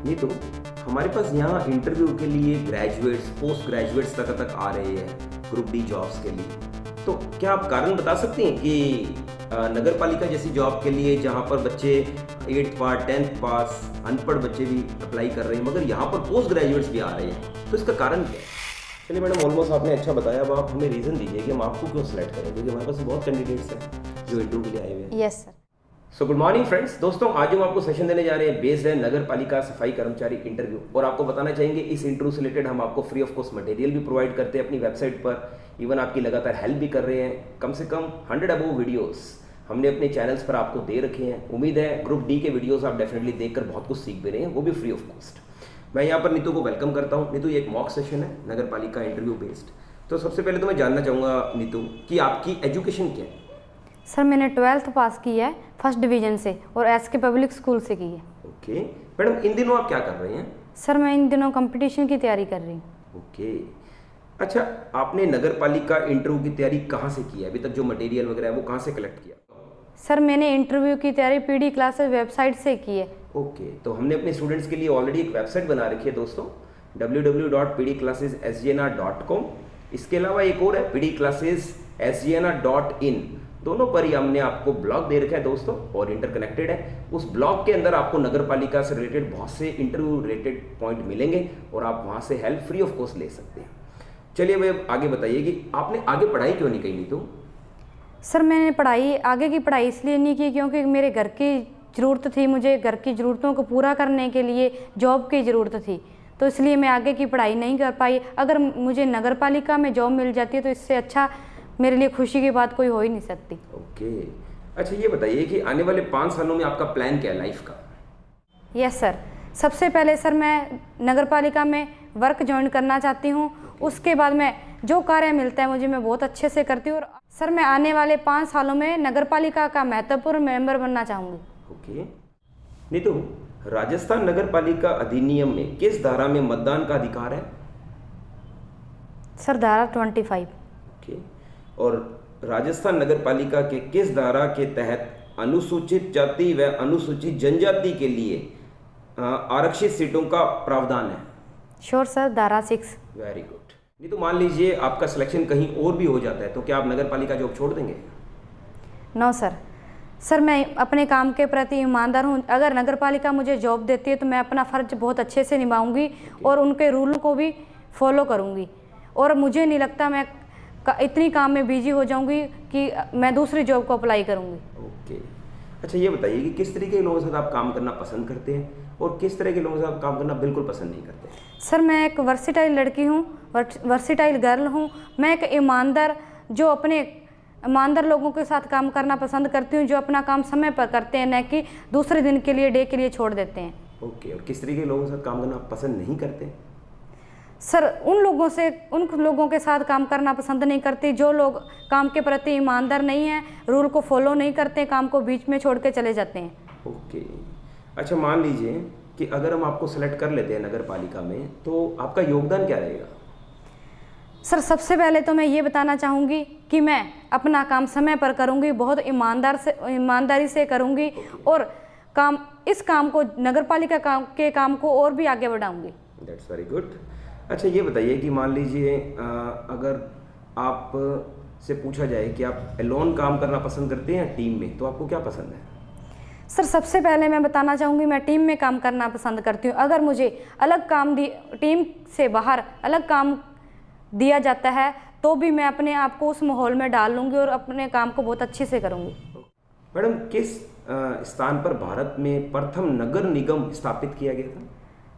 नहीं तो हमारे पास यहाँ इंटरव्यू के लिए ग्रेजुएट्स पोस्ट ग्रेजुएट्स तक आ रहे हैं ग्रुप डी जॉब्स के लिए। तो क्या आप कारण बता सकते हैं कि नगर पालिका जैसी जॉब के लिए जहाँ पर बच्चे 8th पास 10th पास अनपढ़ बच्चे भी अप्लाई कर रहे हैं मगर यहाँ पर पोस्ट ग्रेजुएट्स भी आ रहे हैं, तो इसका कारण क्या है? चलिए मैडम, ऑलमोस्ट आपने अच्छा बताया। अब आप हमें रीज़न दीजिए कि हम आपको क्यों सेलेक्ट करें, क्योंकि हमारे पास बहुत कैंडिडेट्स हैं जो इंटरव्यू के लिए आए हुए हैं। Yes sir. So good morning friends. दोस्तों, आज हम आपको सेशन देने जा रहे हैं बेस्ड है नगर पालिका सफाई कर्मचारी इंटरव्यू, और आपको बताना चाहेंगे इस इंटरव्यू से रिलेटेड हम आपको फ्री ऑफ कॉस्ट मटेरियल भी प्रोवाइड करते हैं अपनी वेबसाइट पर। इवन आपकी लगातार हेल्प भी कर रहे हैं। कम से कम 100 अबव वीडियोस हमने अपने चैनल्स पर आपको दे रखे हैं। उम्मीद है ग्रुप डी के वीडियोस आप डेफिनेटली देखकर बहुत कुछ सीख भी रहे हैं, वो भी फ्री ऑफ कॉस्ट। मैं यहाँ पर नीतू को वेलकम करता हूँ। नीतू, ये एक मॉक सेशन है नगर पालिका इंटरव्यू बेस्ड। तो सबसे पहले तो मैं जानना चाहूँगा नीतू कि आपकी एजुकेशन क्या है? सर मैंने 12th पास की है फर्स्ट डिवीजन से और SK पब्लिक स्कूल से की है। ओके मैडम, इन दिनों आप क्या कर रहे हैं? सर मैं इन दिनों कंपटीशन की तैयारी कर रही हूँ। ओके, अच्छा, आपने नगर पालिका इंटरव्यू की तैयारी कहाँ से की है? अभी तक जो मटेरियल वगैरह है वो कहाँ से कलेक्ट किया? सर मैंने इंटरव्यू की तैयारी PD क्लासेस वेबसाइट से की है। ओके, तो हमने अपने स्टूडेंट्स के लिए ऑलरेडी एक वेबसाइट बना रखी है दोस्तों, www.pdclassessgnr.com। इसके अलावा एक और है pdclassessgnr.in। दोनों पर ही हमने आपको ब्लॉग दे रखा है दोस्तों, और इंटरकनेक्टेड है। उस ब्लॉग के अंदर आपको नगर पालिका से रिलेटेड बहुत से इंटरव्यू रिलेटेड पॉइंट मिलेंगे और आप वहाँ से हेल्प फ्री ऑफ कॉस्ट ले सकते हैं। चलिए भाई, आगे बताइए कि आपने आगे पढ़ाई क्यों नहीं की? नहीं तो सर मैंने आगे की पढ़ाई इसलिए नहीं की क्योंकि मेरे घर की ज़रूरत थी, मुझे घर की ज़रूरतों को पूरा करने के लिए जॉब की ज़रूरत थी, तो इसलिए मैं आगे की पढ़ाई नहीं कर पाई। अगर मुझे नगर पालिका में जॉब मिल जाती है तो इससे अच्छा मेरे लिए खुशी की बात कोई हो ही नहीं सकती। ओके, अच्छा ये बताइए कि आने वाले 5 सालों में आपका प्लान क्या है लाइफ का? यस सर, सबसे पहले सर मैं नगर पालिका में वर्क ज्वाइन करना चाहती हूँ। उसके बाद मैं जो कार्य मिलता है मुझे मैं बहुत अच्छे से करती हूँ, और सर मैं आने वाले 5 सालों में नगर पालिका का महत्वपूर्ण मेंबर बनना चाहूँगी। ओके, नीतू, राजस्थान नगर पालिका अधिनियम में किस धारा में मतदान का अधिकार है? सर धारा 25। ओके, और राजस्थान नगर पालिका के किस धारा के तहत अनुसूचित जाति व अनुसूचित जनजाति के लिए आरक्षित सीटों का प्रावधान है? श्योर सर, धारा 6। Very good. नहीं तो मान लीजिए आपका सिलेक्शन कहीं और भी हो जाता है, तो क्या आप नगर पालिका जॉब छोड़ देंगे? नो सर, सर मैं अपने काम के प्रति ईमानदार हूँ। अगर नगर पालिका मुझे जॉब देती है तो मैं अपना फ़र्ज बहुत अच्छे से निभाऊंगी और उनके रूल को भी फॉलो करूँगी, और मुझे नहीं लगता मैं इतनी काम में बिजी हो जाऊंगी कि मैं दूसरी जॉब को अप्लाई करूंगी। ओके, अच्छा ये बताइए कि किस तरीके के लोगों के साथ आप काम करना पसंद करते हैं और किस तरह के लोगों के साथ काम करना बिल्कुल पसंद नहीं करते? सर मैं एक वर्सिटाइल लड़की हूँ, वर्सिटाइल गर्ल हूँ। मैं एक ईमानदार लोगों के साथ काम करना पसंद करती हूँ, जो अपना काम समय पर करते हैं, न कि दूसरे दिन के लिए डे के लिए छोड़ देते हैं। ओके, और किस तरीके के लोगों के साथ काम करना पसंद नहीं करते? सर उन लोगों के साथ काम करना पसंद नहीं करती जो लोग काम के प्रति ईमानदार नहीं हैं, रूल को फॉलो नहीं करते, काम को बीच में छोड़ के चले जाते हैं। ओके, अच्छा मान लीजिए कि अगर हम आपको सेलेक्ट कर लेते हैं नगर पालिका में, तो आपका योगदान क्या रहेगा? सर सबसे पहले तो मैं ये बताना चाहूँगी कि मैं अपना काम समय पर करूँगी, बहुत ईमानदारी से करूँगी, और इस काम को नगर पालिका के काम को और भी आगे बढ़ाऊँगी। That's very good. अच्छा ये बताइए कि मान लीजिए अगर आप से पूछा जाए कि आप एलोन काम करना पसंद करते हैं या टीम में, तो आपको क्या पसंद है? सर सबसे पहले मैं बताना चाहूँगी मैं टीम में काम करना पसंद करती हूँ। अगर मुझे टीम से बाहर अलग काम दिया जाता है तो भी मैं अपने आप को उस माहौल में डाल लूँगी और अपने काम को बहुत अच्छे से करूँगी। मैडम, किस स्थान पर भारत में प्रथम नगर निगम स्थापित किया गया था?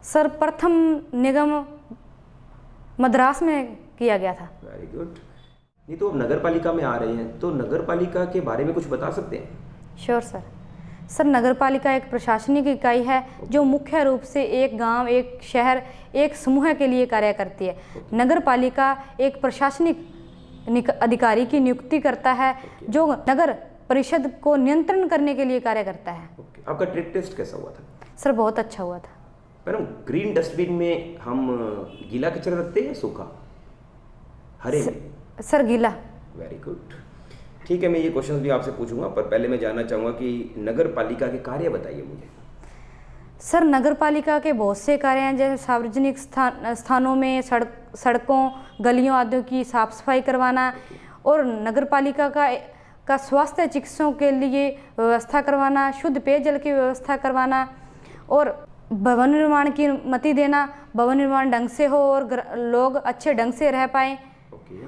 सर प्रथम निगम मद्रास में किया गया था। Very good. नहीं तो अब नगर पालिका में आ रहे हैं, तो नगर पालिका के बारे में कुछ बता सकते हैं? श्योर सर, नगर पालिका एक प्रशासनिक इकाई है जो मुख्य रूप से एक गांव, एक शहर, एक समूह के लिए कार्य करती है। नगर पालिका एक प्रशासनिक अधिकारी की नियुक्ति करता है जो नगर परिषद को नियंत्रण करने के लिए कार्य करता है। आपका ट्रेड टेस्ट कैसा हुआ था? सर बहुत अच्छा हुआ था। मैडम, ग्रीन डस्टबिन में हम गीला कचरा रखते हैं या सूखा? हरे में? सर गीला। Very good. ठीक है, मैं ये क्वेश्चन भी आपसे पूछूंगा, पर पहले मैं जानना चाहूँगा कि नगर पालिका के कार्य बताइए मुझे। सर नगर पालिका के बहुत से कार्य हैं, जैसे सार्वजनिक स्थानों में सड़कों गलियों आदि की साफ सफाई करवाना और नगर पालिका का स्वास्थ्य चिकित्सकों के लिए व्यवस्था करवाना, शुद्ध पेयजल की व्यवस्था करवाना और भवन निर्माण की अनुमति देना, भवन निर्माण ढंग से हो और लोग अच्छे ढंग से रह पाएँ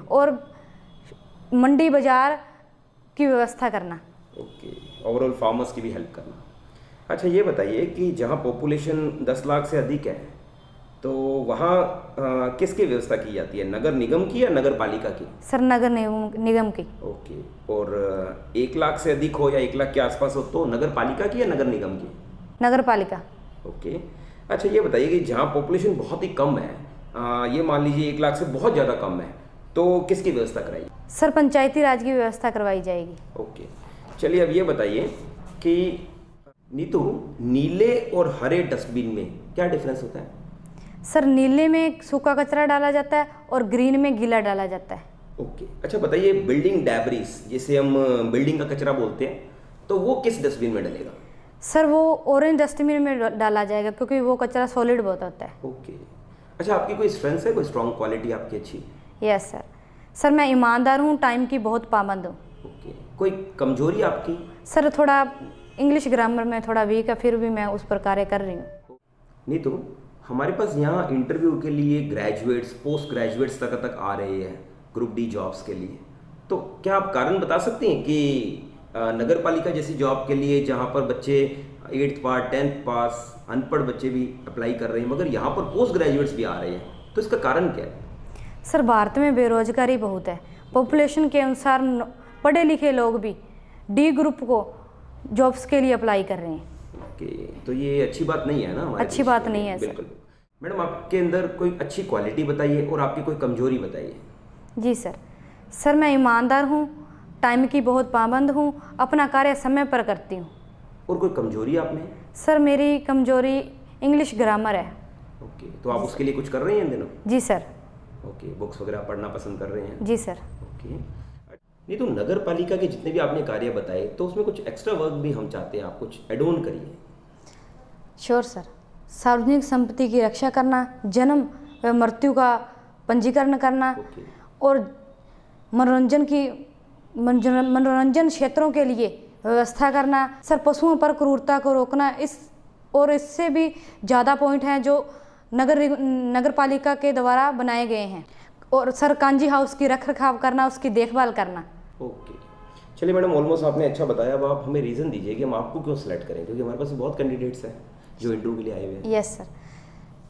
और मंडी बाजार की व्यवस्था करना। ओके, ओवरऑल फार्मर्स की भी हेल्प करना। अच्छा ये बताइए कि जहाँ पॉपुलेशन 10 लाख से अधिक है तो वहाँ किसकी व्यवस्था की जाती है, नगर निगम की या नगर पालिका की? सर नगर निगम की। ओके, और 1 लाख से अधिक हो या 1 लाख के आसपास हो तो नगर पालिका की या नगर निगम की? नगर पालिका। ओके, अच्छा ये बताइए कि जहाँ पॉपुलेशन बहुत ही कम है, ये मान लीजिए 1 लाख से बहुत ज़्यादा कम है, तो किसकी व्यवस्था कराई? सर पंचायती राज की व्यवस्था करवाई जाएगी। ओके, चलिए अब ये बताइए कि नीतू, नीले और हरे डस्टबिन में क्या डिफरेंस होता है? सर नीले में सूखा कचरा डाला जाता है और ग्रीन में गीला डाला जाता है। ओके, अच्छा बताइए बिल्डिंग डैब्रिस, जिसे हम बिल्डिंग का कचरा बोलते हैं, तो वो किस डस्टबिन में डलेगा? सर वो ऑरेंज डस्टबिन में डाला जाएगा क्योंकि वो कचरा सॉलिड बहुत होता है। ओके, अच्छा आपकी कोई स्ट्रेंथ है, कोई स्ट्रॉन्ग क्वालिटी आपकी अच्छी? Yes sir. सर मैं ईमानदार हूँ, टाइम की बहुत पाबंद हूँ। ओके, कोई कमजोरी आपकी? सर थोड़ा इंग्लिश ग्रामर में थोड़ा वीक है, फिर भी मैं उस पर कार्य कर रही हूँ। नीतू, हमारे पास यहाँ इंटरव्यू के लिए ग्रेजुएट्स, पोस्ट ग्रेजुएट्स तक आ रहे हैं ग्रुप डी जॉब्स के लिए, तो क्या आप कारण बता सकते हैं कि नगर पालिका जैसी जॉब के लिए जहाँ पर बच्चे 8th पास 10th पास अनपढ़ बच्चे भी अप्लाई कर रहे हैं मगर यहाँ पर पोस्ट ग्रेजुएट्स भी आ रहे हैं, तो इसका कारण क्या है? सर भारत में बेरोजगारी बहुत है, पॉपुलेशन के अनुसार पढ़े लिखे लोग भी डी ग्रुप को जॉब्स के लिए अप्लाई कर रहे हैं। ओके, तो ये अच्छी बात नहीं है ना हमारे? अच्छी बात नहीं है। बिल्कुल। मैडम आपके अंदर कोई अच्छी क्वालिटी बताइए और आपकी कोई कमजोरी बताइए। जी सर मैं ईमानदार हूँ, टाइम की बहुत पाबंद हूँ, अपना कार्य समय पर करती हूँ। और कोई कमजोरी आप में? सर मेरी कमजोरी इंग्लिश ग्रामर है। ओके, तो आप उसके लिए कुछ कर रहे हैं इन दिनों? जी सर। ओके, बुक्स वगैरह पढ़ना पसंद कर रहे हैं? जी सर। ओके, नहीं तो नगर पालिका के जितने भी आपने कार्य बताए तो उसमें कुछ एक्स्ट्रा वर्क भी हम चाहते हैं, आप कुछ एड ऑन करिए। Sure sir. सार्वजनिक संपत्ति की रक्षा करना, जन्म व मृत्यु का पंजीकरण करना और मनोरंजन क्षेत्रों के लिए व्यवस्था करना। सर पशुओं पर क्रूरता को रोकना, इससे भी ज़्यादा पॉइंट हैं जो नगर पालिका के द्वारा बनाए गए हैं। और सर कांजी हाउस की रख रखाव करना, उसकी देखभाल करना। ओके, चलिए मैडम ऑलमोस्ट आपने अच्छा बताया। अब आप हमें रीज़न दीजिए कि हम आपको क्यों सेलेक्ट करें, क्योंकि हमारे पास बहुत कैंडिडेट्स हैं जो इंटरव्यू के लिए आए हुए हैं। यस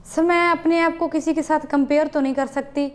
सर मैं अपने आप को किसी के साथ कंपेयर तो नहीं कर सकती।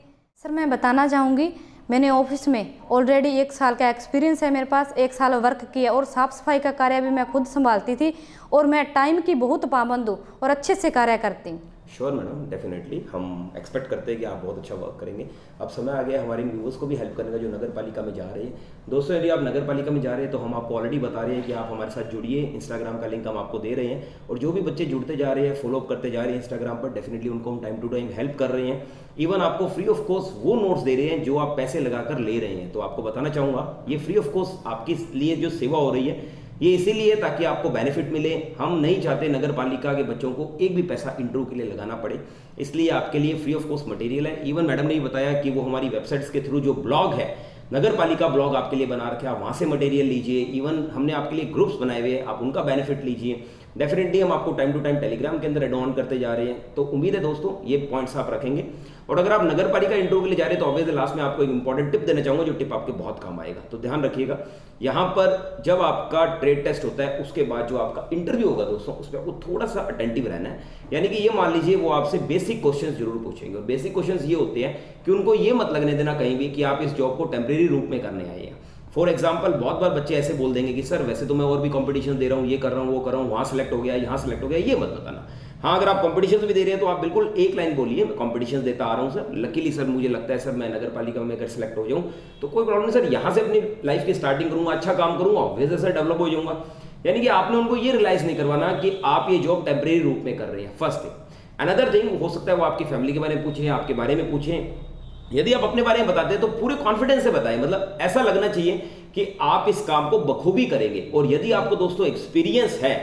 सर मैं बताना चाहूँगी, मैंने ऑफिस में ऑलरेडी 1 साल का एक्सपीरियंस है मेरे पास, 1 साल वर्क किया और साफ़ सफाई का कार्य भी मैं खुद संभालती थी और मैं टाइम की बहुत पाबंद हूँ और अच्छे से कार्य करती हूँ। श्योर मैडम, डेफिनेटली हम एक्सपेक्ट करते हैं कि आप बहुत अच्छा वर्क करेंगे। अब समय आ गया हमारे व्यूअर्स को भी हेल्प करने का जो नगर पालिका में जा रहे हैं। दोस्तों यदि आप नगर पालिका में जा रहे हैं तो हम आपको ऑलरेडी बता रहे हैं कि आप हमारे साथ जुड़िए, इंस्टाग्राम का लिंक हम आपको दे रहे हैं और जो भी बच्चे जुड़ते जा रहे हैं, फॉलोअप करते जा रहे हैं इंस्टाग्राम पर, डेफिनेटली उनको हम टाइम टू टाइम हेल्प कर रहे हैं। इवन आपको फ्री ऑफ कॉस्ट वो नोट्स दे रहे हैं जो आप पैसे लगाकर ले रहे हैं। तो आपको बताना चाहूँगा ये फ्री ऑफ कॉस्ट आपके लिए जो सेवा हो रही है ये इसीलिए ताकि आपको बेनिफिट मिले। हम नहीं चाहते नगर पालिका के बच्चों को एक भी पैसा इंटरव्यू के लिए लगाना पड़े, इसलिए आपके लिए फ्री ऑफ कॉस्ट मटेरियल है। इवन मैडम ने भी बताया कि वो हमारी वेबसाइट्स के थ्रू जो ब्लॉग है, नगर पालिका ब्लॉग आपके लिए बना रखे, आप वहाँ से मटेरियल लीजिए। इवन हमने आपके लिए ग्रुप्स बनाए हुए हैं, आप उनका बेनिफिट लीजिए। डेफिनेटली हम आपको टाइम टू टाइम टेलीग्राम के अंदर एड ऑन करते जा रहे हैं। तो उम्मीद है दोस्तों ये पॉइंट्स आप रखेंगे। और अगर आप नगर पालिका इंटरव्यू के लिए जा रहे हैं तो ऑब्वियसली लास्ट में आपको एक इंपॉर्टेंट टिप देना चाहूंगा, जो टिप आपके बहुत काम आएगा। तो ध्यान रखिएगा, यहाँ पर जब आपका ट्रेड टेस्ट होता है उसके बाद जो आपका इंटरव्यू होगा दोस्तों, उस पर आपको थोड़ा सा अटेंटिव रहना है। यानी कि ये मान लीजिए वो आपसे बेसिक क्वेश्चंस जरूर पूछेंगे और बेसिक क्वेश्चंस ये होते हैं कि उनको ये मत लगने देना कहीं भी कि आप इस जॉब को टेम्परेरी रूप में करने आए हैं। फॉर एग्जाम्पल बहुत बार बच्चे ऐसे बोल देंगे कि सर वैसे तो मैं और भी कॉम्पिटिशन दे रहा हूँ, ये कर रहा हूँ, वो कर रहा हूँ, वहाँ सेलेक्ट हो गया, यहाँ सेलेक्ट हो गया, ये मत बताना। हाँ, अगर आप कॉम्पिटिशन भी दे रहे हैं तो आप बिल्कुल एक लाइन बोलिए, मैं कॉम्पिटिशन देता आ रहा हूँ सर, लकीली सर मुझे लगता है सर मैं नगर पालिका में अगर सेलेक्ट हो जाऊँ तो कोई प्रॉब्लम नहीं सर, यहाँ से अपनी लाइफ की स्टार्टिंग करूँगा, अच्छा काम करूँगा, ऑब्वियसली सर डेवलप हो जाऊँगा। यानी कि आपने उनको ये रियलाइज नहीं करवाना कि आप ये जॉब टेम्परेरी रूप में कर रहे हैं। First thing. अनदर थिंग, हो सकता है वो आपकी फैमिली के बारे में पूछें, आपके बारे में पूछें। यदि आप अपने बारे में बताते हैं तो पूरे कॉन्फिडेंस से बताएं, मतलब ऐसा लगना चाहिए कि आप इस काम को बखूबी करेंगे। और यदि आपको दोस्तों एक्सपीरियंस है,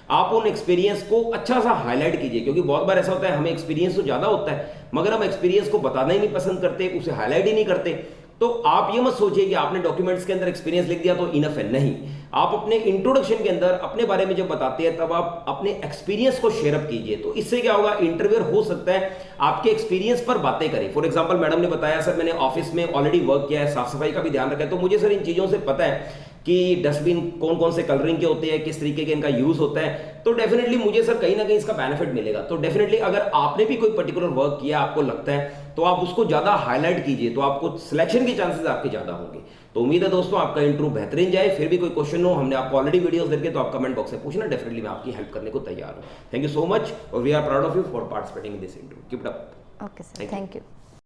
आप उन एक्सपीरियंस को अच्छा सा हाईलाइट कीजिए, क्योंकि बहुत बार ऐसा होता है हमें एक्सपीरियंस तो ज़्यादा होता है मगर हम एक्सपीरियंस को बताना ही नहीं पसंद करते, उसे हाईलाइट ही नहीं करते। तो आप ये मत सोचिए कि आपने डॉक्यूमेंट्स के अंदर एक्सपीरियंस लिख दिया तो इनफ है, नहीं। आप अपने इंट्रोडक्शन के अंदर अपने बारे में जब बताते हैं तब आप अपने एक्सपीरियंस को शेयर अप कीजिए। तो इससे क्या होगा, इंटरव्यूअर हो सकता है आपके एक्सपीरियंस पर बातें करे। फॉर एग्जांपल मैडम ने बताया सर मैंने ऑफिस में ऑलरेडी वर्क किया है, साफ सफाई का भी ध्यान रखा है, तो मुझे सर इन चीज़ों से पता है कि डस्टबिन कौन कौन से कलरिंग के होते हैं, किस तरीके के इनका यूज होता है, तो डेफिनेटली मुझे सर कहीं ना कहीं इसका बेनिफिट मिलेगा। तो डेफिनेटली अगर आपने भी कोई पर्टिकुलर वर्क किया आपको लगता है तो आप उसको ज्यादा हाईलाइट कीजिए, तो आपको सिलेक्शन के चांसेस आपके ज्यादा होंगे। तो उम्मीद है दोस्तों आपका इंटरव्यू बेहतरीन जाए। फिर भी कोई क्वेश्चन हो, हमने आपको ऑलरेडी वीडियोस देके, तो आप कमेंट बॉक्स में पूछना, डेफिनेटली मैं आपकी हेल्प करने को तैयार हूँ। थैंक यू सो मच और we are proud of you for participating in this interview. Keep it up. Okay sir, thank you.